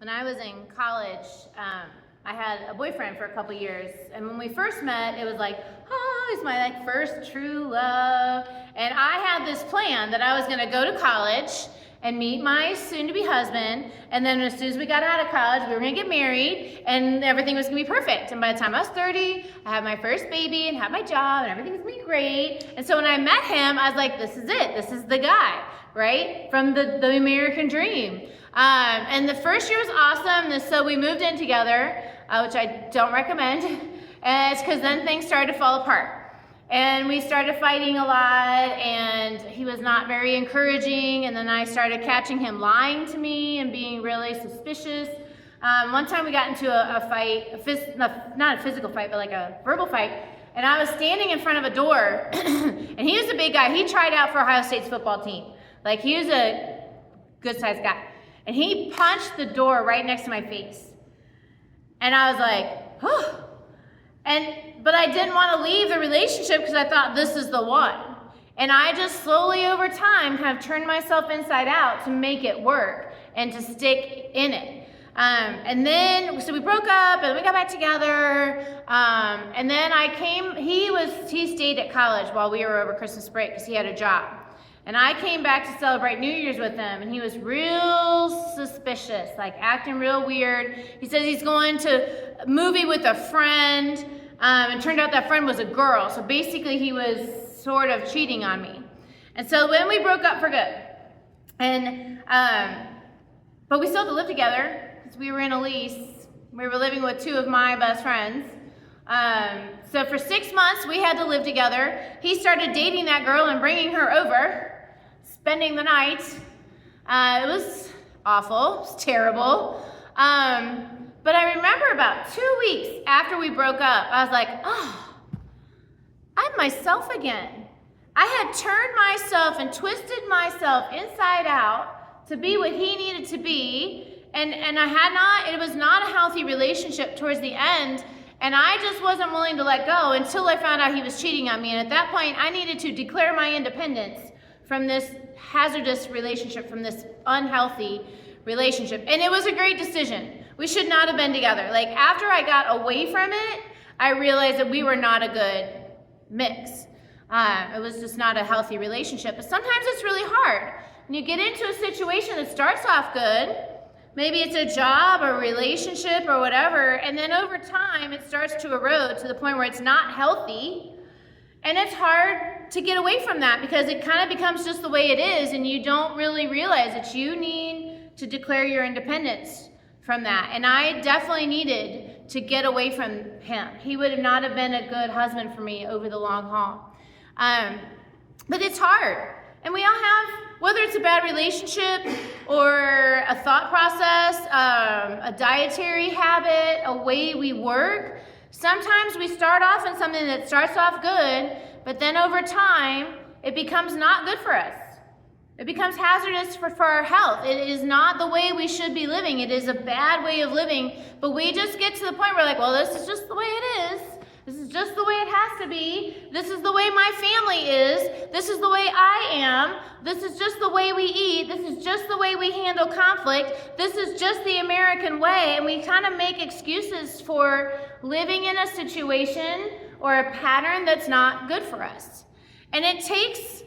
When I was in college, I had a boyfriend for a couple years, and when we first met, it was like, oh, he's my first true love. And I had this plan that I was going to go to college and meet my soon-to-be husband, and then as soon as we got out of college, we were going to get married, and everything was going to be perfect. And by the time I was 30, I had my first baby and had my job, and everything was going to be great. And so when I met him, I was like, this is it. This is the guy, right? From the American dream. And the first year was awesome, so we moved in together, which I don't recommend, and it's because then things started to fall apart. And we started fighting a lot, and he was not very encouraging, and then I started catching him lying to me and being really suspicious. One time we got into a fight, not a physical fight, but like a verbal fight, and I was standing in front of a door, and he was a big guy. He tried out for Ohio State's football team. Like, he was a good-sized guy. And he punched the door right next to my face. And I was like, oh. But I didn't want to leave the relationship because I thought this is the one. And I just slowly over time kind of turned myself inside out to make it work and to stick in it. And then, so we broke up and we got back together. And then he stayed at college while we were over Christmas break because he had a job. And I came back to celebrate New Year's with him, and he was real suspicious, like acting real weird. He says he's going to a movie with a friend, and turned out that friend was a girl. So basically he was sort of cheating on me. And so then we broke up for good. And but we still had to live together because we were in a lease. We were living with two of my best friends. So for 6 months we had to live together. He started dating that girl and bringing her over, spending the night. It was awful. It was terrible. But I remember about 2 weeks after we broke up, I was like, oh, I'm myself again. I had turned myself and twisted myself inside out to be what he needed to be. And it was not a healthy relationship towards the end. And I just wasn't willing to let go until I found out he was cheating on me. And at that point, I needed to declare my independence from this hazardous relationship, from this unhealthy relationship. And it was a great decision. We should not have been together. Like, after I got away from it, I realized that we were not a good mix. It was just not a healthy relationship. But sometimes it's really hard. When you get into a situation that starts off good, maybe it's a job or a relationship or whatever, and then over time it starts to erode to the point where it's not healthy. And it's hard to get away from that because it kind of becomes just the way it is, and you don't really realize that you need to declare your independence from that. And I definitely needed to get away from him. He would not have been a good husband for me over the long haul. But it's hard. And we all have, whether it's a bad relationship or a thought process, a dietary habit, a way we work, sometimes we start off in something that starts off good, but then over time, it becomes not good for us. It becomes hazardous for our health. It is not the way we should be living. It is a bad way of living, but we just get to the point where we're like, well, this is just the way it is. This is just the way it has to be. This is the way my family is. This is the way I am. This is just the way we eat. This is just the way we handle conflict. This is just the American way. And we kind of make excuses for living in a situation or a pattern that's not good for us. And it takes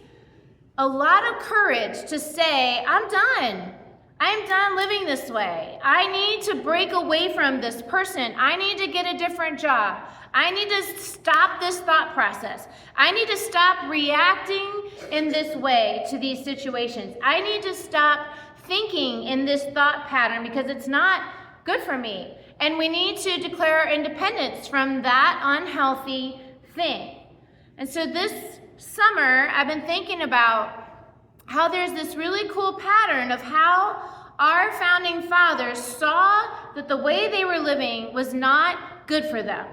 a lot of courage to say, I'm done. I'm done living this way. I need to break away from this person. I need to get a different job. I need to stop this thought process. I need to stop reacting in this way to these situations. I need to stop thinking in this thought pattern because it's not good for me. And we need to declare our independence from that unhealthy thing. And so this summer, I've been thinking about how there's this really cool pattern of how our founding fathers saw that the way they were living was not good for them.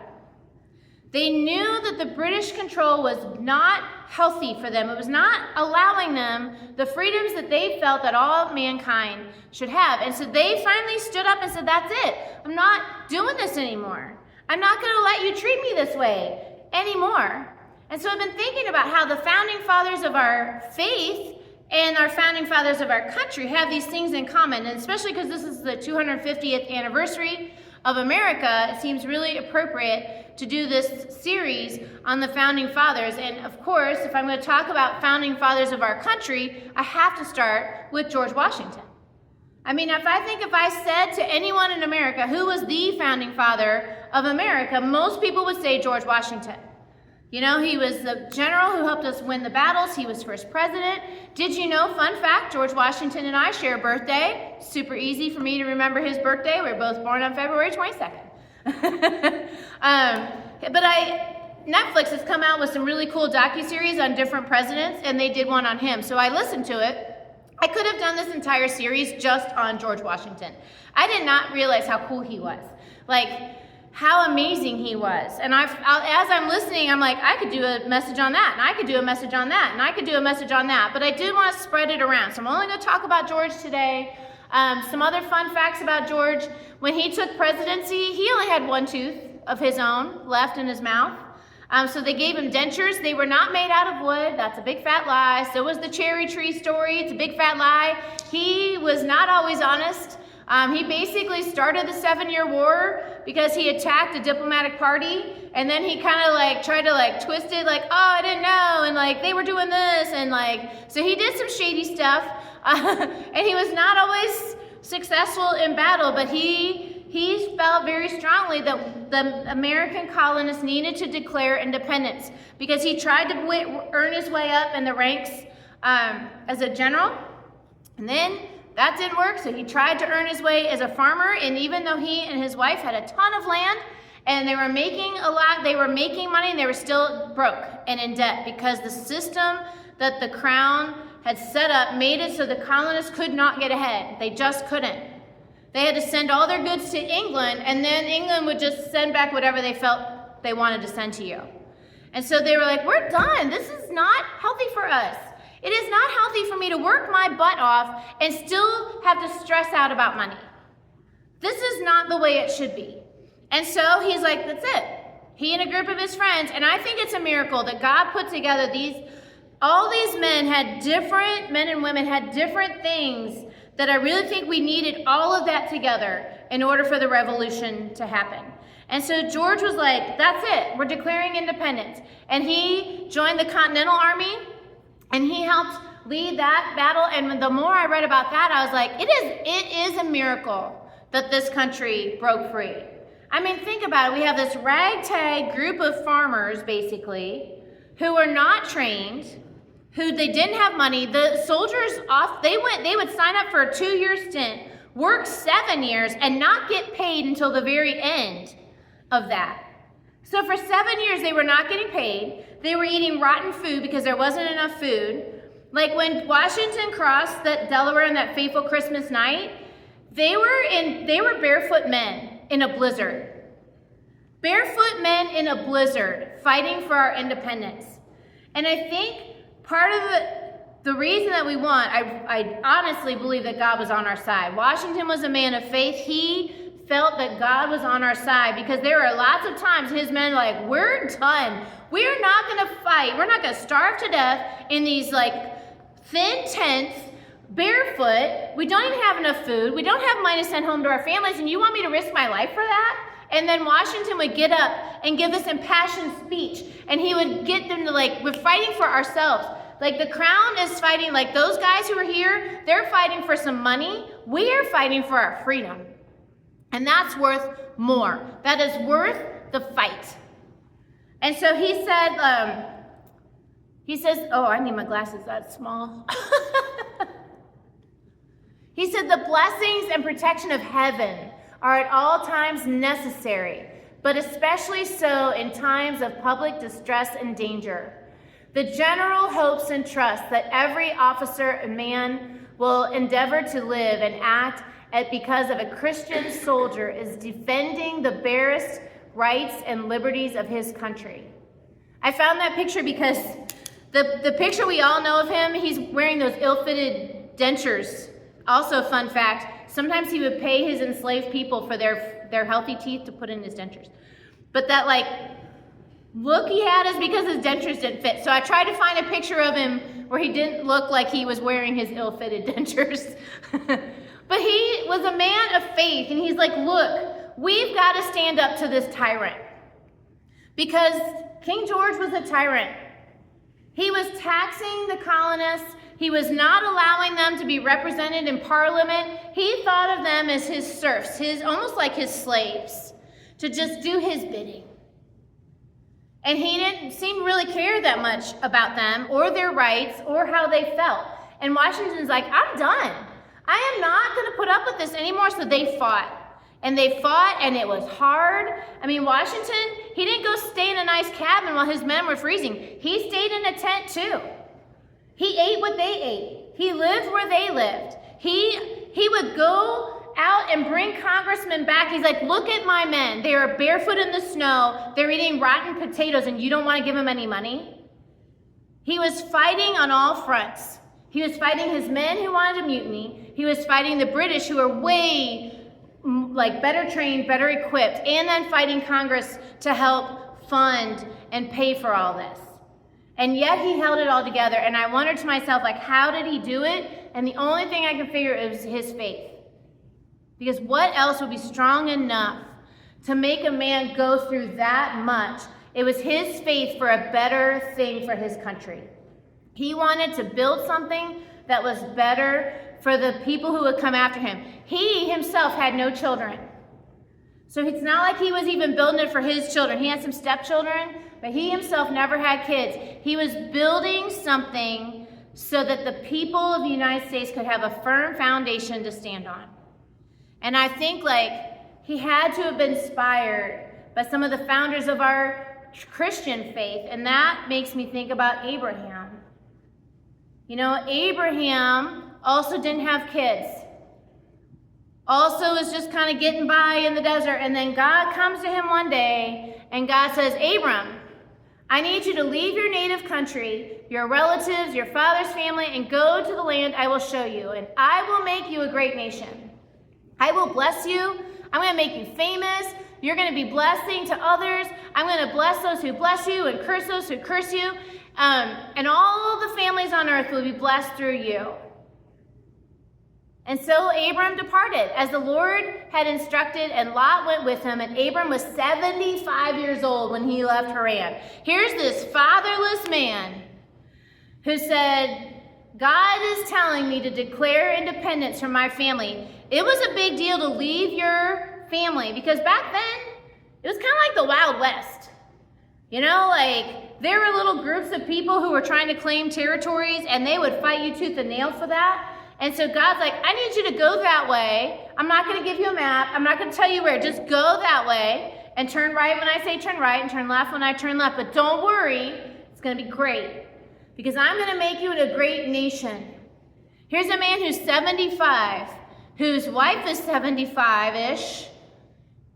They knew that the British control was not healthy for them. It was not allowing them the freedoms that they felt that all mankind should have. And so they finally stood up and said, that's it. I'm not doing this anymore. I'm not going to let you treat me this way anymore. And so I've been thinking about how the founding fathers of our faith and our founding fathers of our country have these things in common, and especially because this is the 250th anniversary of America, it seems really appropriate to do this series on the founding fathers. And of course, if I'm going to talk about founding fathers of our country, I have to start with George Washington. I mean, if I said to anyone in America who was the founding father of America, most people would say George Washington. You know, he was the general who helped us win the battles. He was first president. Did you know, fun fact, George Washington and I share a birthday. Super easy for me to remember his birthday. We were both born on February 22nd. Netflix has come out with some really cool docuseries on different presidents, and they did one on him. So I listened to it. I could have done this entire series just on George Washington. I did not realize how cool he was. Like, how amazing he was. And as I'm listening, I'm like, I could do a message on that, and I could do a message on that, and I could do a message on that. But I did want to spread it around. So I'm only going to talk about George today. Some other fun facts about George. When he took presidency, he only had one tooth of his own left in his mouth. So they gave him dentures. They were not made out of wood. That's a big fat lie. So was the cherry tree story. It's a big fat lie. He was not always honest. He basically started the 7-Year War because he attacked a diplomatic party, and then he kind of like tried to like twist it, like, oh, I didn't know, and like they were doing this, and like, so he did some shady stuff, and he was not always successful in battle, but he felt very strongly that the American colonists needed to declare independence because he tried to earn his way up in the ranks as a general, and then that didn't work, so he tried to earn his way as a farmer, and even though he and his wife had a ton of land, and they were making money, and they were still broke and in debt because the system that the crown had set up made it so the colonists could not get ahead. They just couldn't. They had to send all their goods to England, and then England would just send back whatever they felt they wanted to send to you. And so they were like, we're done. This is not healthy for us. It is not healthy for me to work my butt off and still have to stress out about money. This is not the way it should be. And so he's like, that's it. He and a group of his friends, and I think it's a miracle that God put together all these men and women had different things that I really think we needed all of that together in order for the revolution to happen. And so George was like, that's it. We're declaring independence. And he joined the Continental Army, and he helped lead that battle. And the more I read about that, I was like, it is a miracle that this country broke free. I mean, think about it. We have this ragtag group of farmers, basically, who were not trained, who they didn't have money. The soldiers they would sign up for a 2-year stint, work 7 years, and not get paid until the very end of that. So for 7 years, they were not getting paid. They were eating rotten food because there wasn't enough food. Like when Washington crossed that Delaware on that fateful Christmas night, they were barefoot men in a blizzard. Barefoot men in a blizzard fighting for our independence. And I think part of the reason that we won, I honestly believe that God was on our side. Washington was a man of faith. He felt that God was on our side because there were lots of times his men were like, we're done. We're not going to fight. We're not going to starve to death in these like thin tents, barefoot. We don't even have enough food. We don't have money to send home to our families, and you want me to risk my life for that? And then Washington would get up and give this impassioned speech, and he would get them to like, we're fighting for ourselves. Like the crown is fighting, like those guys who are here, they're fighting for some money. We are fighting for our freedom. And that's worth more. That is worth the fight. And so he says, oh, I need my glasses that small. He said, the blessings and protection of heaven are at all times necessary, but especially so in times of public distress and danger. The general hopes and trusts that every officer and man will endeavor to live and act because of a Christian soldier is defending the barest rights and liberties of his country. I found that picture because the picture we all know of him, he's wearing those ill-fitted dentures. Also a fun fact, sometimes he would pay his enslaved people for their healthy teeth to put in his dentures. But that like look he had is because his dentures didn't fit. So I tried to find a picture of him where he didn't look like he was wearing his ill-fitted dentures. But he was a man of faith, and he's like, look, we've got to stand up to this tyrant. Because King George was a tyrant. He was taxing the colonists. He was not allowing them to be represented in Parliament. He thought of them as his serfs, almost like his slaves, to just do his bidding. And he didn't seem to really care that much about them or their rights or how they felt. And Washington's like, I'm done. I am not going to put up with this anymore. So they fought. And they fought, and it was hard. I mean, Washington, he didn't go stay in a nice cabin while his men were freezing. He stayed in a tent too. He ate what they ate. He lived where they lived. He would go out and bring congressmen back. He's like, look at my men. They are barefoot in the snow. They're eating rotten potatoes, and you don't want to give them any money? He was fighting on all fronts. He was fighting his men who wanted to mutiny. He was fighting the British, who were way better trained, better equipped, and then fighting Congress to help fund and pay for all this. And yet he held it all together. And I wondered to myself, how did he do it? And the only thing I could figure is his faith. Because what else would be strong enough to make a man go through that much? It was his faith for a better thing for his country. He wanted to build something that was better for the people who would come after him. He himself had no children. So it's not like he was even building it for his children. He had some stepchildren, but he himself never had kids. He was building something so that the people of the United States could have a firm foundation to stand on. And I think he had to have been inspired by some of the founders of our Christian faith, and that makes me think about Abraham. Abraham also didn't have kids. Also was just kind of getting by in the desert. And then God comes to him one day and God says, Abram, I need you to leave your native country, your relatives, your father's family, and go to the land I will show you. And I will make you a great nation. I will bless you. I'm going to make you famous. You're going to be blessing to others. I'm going to bless those who bless you and curse those who curse you. And all the families on earth will be blessed through you. And so Abram departed, as the Lord had instructed, and Lot went with him. And Abram was 75 years old when he left Haran. Here's this fatherless man who said, God is telling me to declare independence from my family. It was a big deal to leave your family, because back then, it was kind of like the Wild West. There were little groups of people who were trying to claim territories, and they would fight you tooth and nail for that. And so God's like, I need you to go that way. I'm not going to give you a map. I'm not going to tell you where. Just go that way and turn right when I say turn right and turn left when I turn left. But don't worry, it's going to be great, because I'm going to make you a great nation. Here's a man who's 75, whose wife is 75-ish.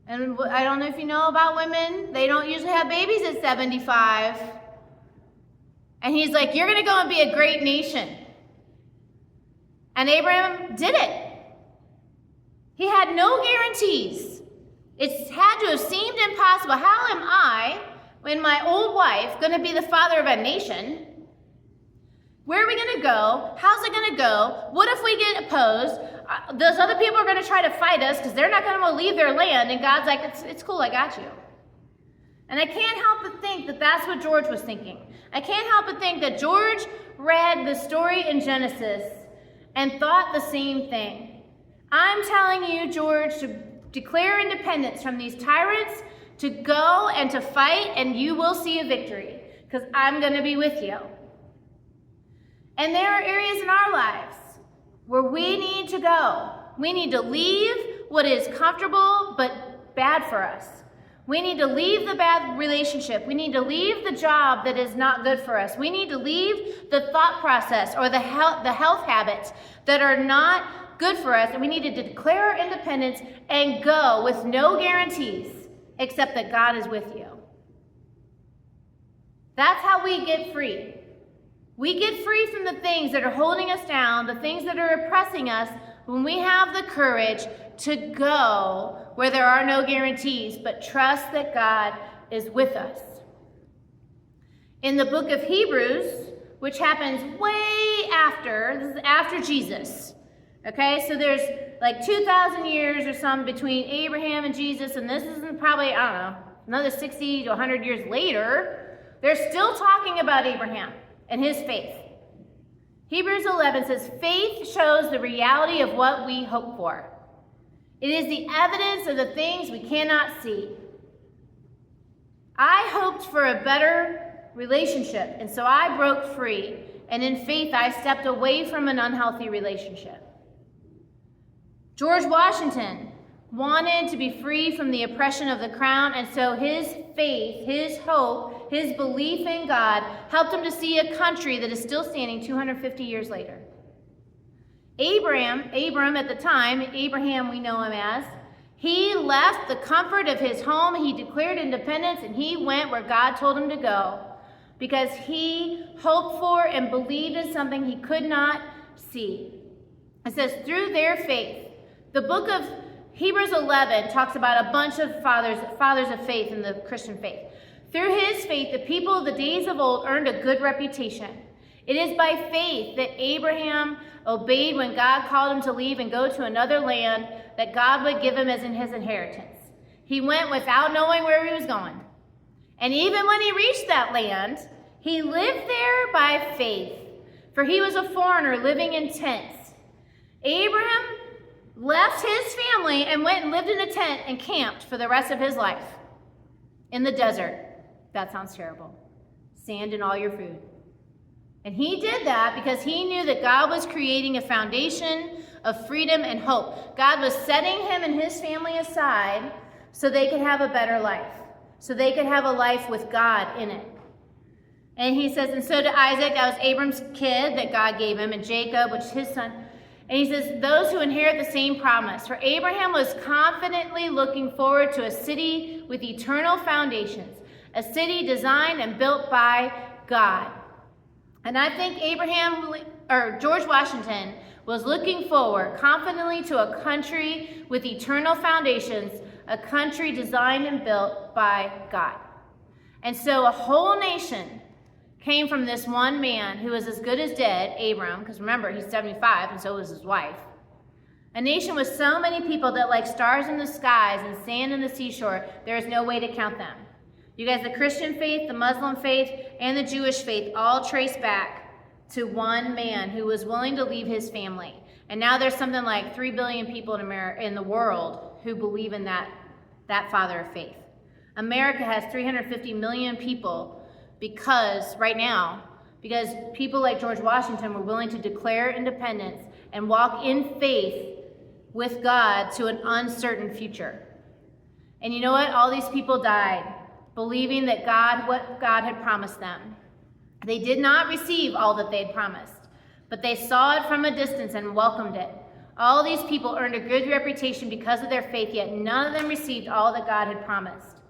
And I don't know if you know about women. They don't usually have babies at 75. And he's like, you're going to go and be a great nation. And Abraham did it. He had no guarantees. It had to have seemed impossible. How am I, when my old wife, going to be the father of a nation? Where are we going to go? How's it going to go? What if we get opposed? Those other people are going to try to fight us because they're not going to leave their land. And God's like, it's cool, I got you. And I can't help but think that that's what George was thinking. I can't help but think that George read the story in Genesis and thought the same thing. I'm telling you, George, to declare independence from these tyrants, to go and to fight, and you will see a victory, because I'm going to be with you. And there are areas in our lives where we need to go. We need to leave what is comfortable but bad for us. We need to leave the bad relationship. We need to leave the job that is not good for us. We need to leave the thought process or the health habits that are not good for us. And we need to declare our independence and go with no guarantees except that God is with you. That's how we get free. We get free from the things that are holding us down, the things that are oppressing us, when we have the courage to go where there are no guarantees, but trust that God is with us. In the book of Hebrews, which happens way after, this is after Jesus. Okay, so there's like 2,000 years or some between Abraham and Jesus, and this is probably, I don't know, another 60 to 100 years later. They're still talking about Abraham and his faith. Hebrews 11 says, faith shows the reality of what we hope for. It is the evidence of the things we cannot see. I hoped for a better relationship, and so I broke free, and in faith I stepped away from an unhealthy relationship. George Washington wanted to be free from the oppression of the crown, and so his faith, his hope, his belief in God helped him to see a country that is still standing 250 years later. Abram at the time, Abraham we know him as, he left the comfort of his home, he declared independence, and he went where God told him to go because he hoped for and believed in something he could not see. It says, through their faith, the book of Hebrews 11 talks about a bunch of fathers of faith in the Christian faith. Through his faith, the people of the days of old earned a good reputation. It is by faith that Abraham obeyed when God called him to leave and go to another land that God would give him as in his inheritance. He went without knowing where he was going. And even when he reached that land, he lived there by faith, for he was a foreigner living in tents. Abraham left his family and went and lived in a tent and camped for the rest of his life in the desert. That sounds terrible. Sand in all your food. And he did that because he knew that God was creating a foundation of freedom and hope. God was setting him and his family aside so they could have a better life, so they could have a life with God in it. And he says, and so to Isaac, that was Abram's kid that God gave him, and Jacob, which is his son. And he says, those who inherit the same promise. For Abraham was confidently looking forward to a city with eternal foundations, a city designed and built by God. And I think George Washington was looking forward confidently to a country with eternal foundations, a country designed and built by God. And so a whole nation came from this one man who was as good as dead, Abram, because remember, he's 75 and so was his wife. A nation with so many people that like stars in the skies and sand in the seashore, there is no way to count them. You guys, the Christian faith, the Muslim faith, and the Jewish faith all trace back to one man who was willing to leave his family. And now there's something like 3 billion people in the world who believe in that father of faith. America has 350 million people because people like George Washington were willing to declare independence and walk in faith with God to an uncertain future. And you know what? All these people died believing that what God had promised them. They did not receive all that they had promised, but they saw it from a distance and welcomed it. All these people earned a good reputation because of their faith, yet none of them received all that God had promised.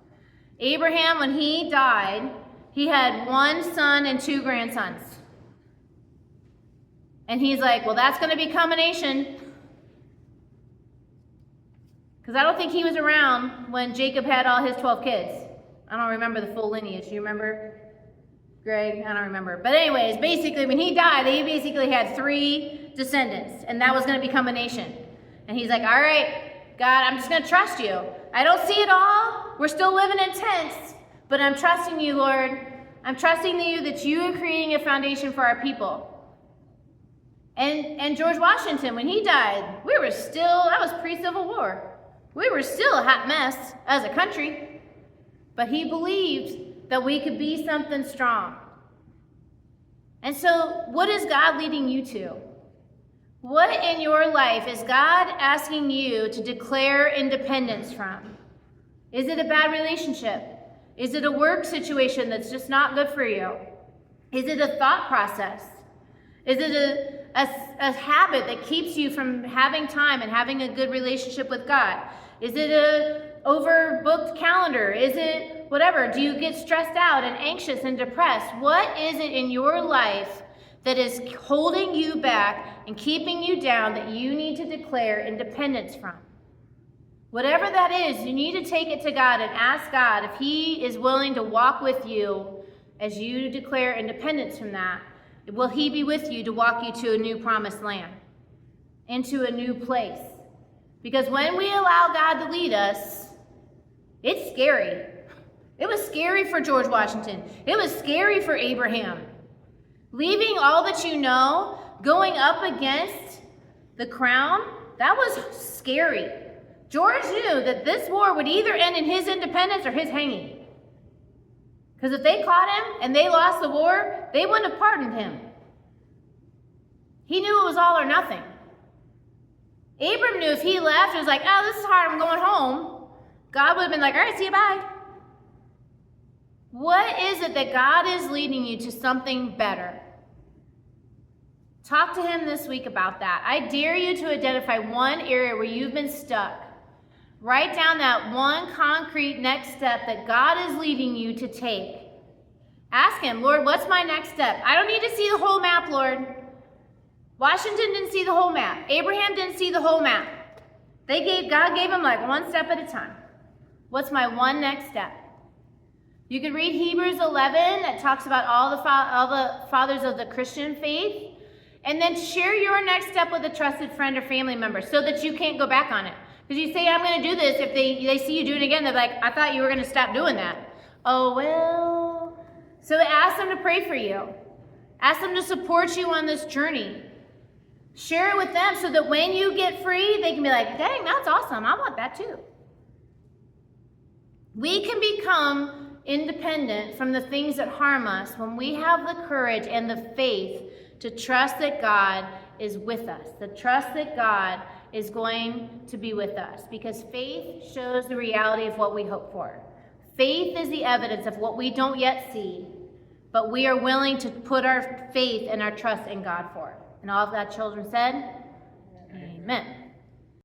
Abraham, when he died, he had 1 son and 2 grandsons. And he's like, well, that's going to become a nation. Because I don't think he was around when Jacob had all his 12 kids. I don't remember the full lineage. You remember, Greg? I don't remember. But anyways, basically, when he died, he basically had 3 descendants, and that was going to become a nation. And he's like, all right, God, I'm just going to trust you. I don't see it all. We're still living in tents, but I'm trusting you, Lord. I'm trusting you that you are creating a foundation for our people. And George Washington, when he died, that was pre-Civil War. We were still a hot mess as a country. But he believed that we could be something strong. And so, what is God leading you to? What in your life is God asking you to declare independence from? Is it a bad relationship? Is it a work situation that's just not good for you? Is it a thought process? Is it a habit that keeps you from having time and having a good relationship with God? Is it a overbooked calendar? Is it whatever? Do you get stressed out and anxious and depressed? What is it in your life that is holding you back and keeping you down that you need to declare independence from? Whatever that is, you need to take it to God and ask God if he is willing to walk with you as you declare independence from that Will he be with you to walk you to a new promised land, into a new place? Because when we allow God to lead us, it's scary. It was scary for George Washington. It was scary for Abraham. Leaving all that you know, going up against the crown, that was scary. George knew that this war would either end in his independence or his hanging. Because if they caught him and they lost the war, they wouldn't have pardoned him. He knew it was all or nothing. Abram knew if he left, it was like, oh, this is hard, I'm going home. God would have been like, all right, see you, bye. What is it that God is leading you to something better? Talk to him this week about that. I dare you to identify one area where you've been stuck. Write down that one concrete next step that God is leading you to take. Ask him, Lord, what's my next step? I don't need to see the whole map, Lord. Washington didn't see the whole map. Abraham didn't see the whole map. God gave him like one step at a time. What's my one next step? You can read Hebrews 11 that talks about all the fathers of the Christian faith. And then share your next step with a trusted friend or family member so that you can't go back on it. Because you say, I'm going to do this. If they see you do it again, they're like, I thought you were going to stop doing that. Oh, well. So ask them to pray for you. Ask them to support you on this journey. Share it with them so that when you get free, they can be like, dang, that's awesome. I want that too. We can become independent from the things that harm us when we have the courage and the faith to trust that God is with us, to trust that God is going to be with us, because faith shows the reality of what we hope for. Faith is the evidence of what we don't yet see, but we are willing to put our faith and our trust in God for. And all of that children said, Amen.